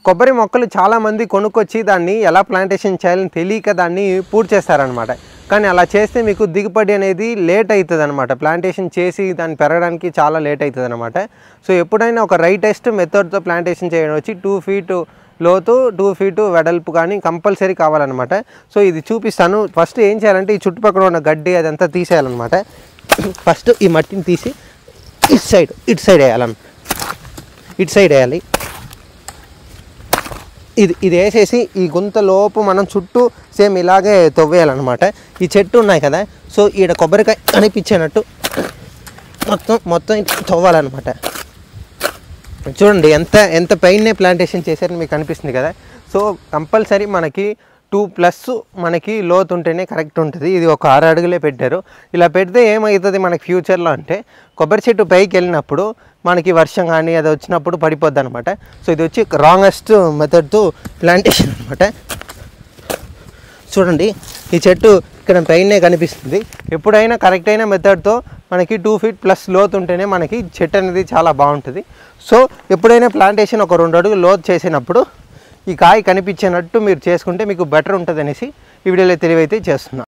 కొబ్బరి మొక్కలు చాలామంది కొనుక్కొచ్చి దాన్ని ఎలా ప్లాంటేషన్ చేయాలని తెలియక దాన్ని పూర్తి చేస్తారనమాట. కానీ అలా చేస్తే మీకు దిగుబడి అనేది లేట్ అవుతుంది అనమాట. ప్లాంటేషన్ చేసి దాన్ని పెరగడానికి చాలా లేట్ అవుతుంది అనమాట. సో ఎప్పుడైనా ఒక రైటెస్ట్ మెథడ్తో ప్లాంటేషన్ చేయడం వచ్చి 2 ఫీట్ లోతు 2 ఫీట్ వెడల్పు కానీ కంపల్సరీ కావాలన్నమాట. సో ఇది చూపిస్తాను. ఫస్ట్ ఏం చేయాలంటే ఈ చుట్టుపక్కల ఉన్న గడ్డి అదంతా తీసేయాలన్నమాట. ఫస్ట్ ఈ మట్టిని తీసి ఇటు సైడ్ వేయాలి. ఇది వేసేసి ఈ గుంతలోపు మనం చుట్టూ సేమ్ ఇలాగే తవ్వేయాలన్నమాట. ఈ చెట్టు ఉన్నాయి కదా, సో ఈడ కొబ్బరికాయ కనిపించేటట్టు మొత్తం తవ్వాలన్నమాట. చూడండి ఎంత పైనే ప్లాంటేషన్ చేశారని మీకు అనిపిస్తుంది కదా. సో కంపల్సరీ మనకి 2+ మనకి లోతు ఉంటేనే కరెక్ట్ ఉంటుంది. ఇది ఒక 6 అడుగులే పెట్టారు. ఇలా పెడితే ఏమవుతుంది మనకి ఫ్యూచర్లో అంటే కొబ్బరి చెట్టు పైకి వెళ్ళినప్పుడు మనకి వర్షం కానీ అది వచ్చినప్పుడు పడిపోద్ది అనమాట. సో ఇది వచ్చి రాంగెస్ట్ మెథడ్తో ప్లాంటేషన్ అనమాట. చూడండి ఈ చెట్టు ఇక్కడ పైనే కనిపిస్తుంది. ఎప్పుడైనా కరెక్ట్ అయిన మెథడ్తో మనకి 2 ఫీట్ ప్లస్ లోతు ఉంటేనే మనకి చెట్టు అనేది చాలా బాగుంటుంది. సో ఎప్పుడైనా ప్లాంటేషన్ ఒక 2 అడుగులు లోతు చేసినప్పుడు ఈ కాయ కనిపించేటట్టు మీరు చేసుకుంటే మీకు బెటర్ ఉంటుంది అనేసి ఈ వీడియోలో తెలివైతే చేస్తున్నా.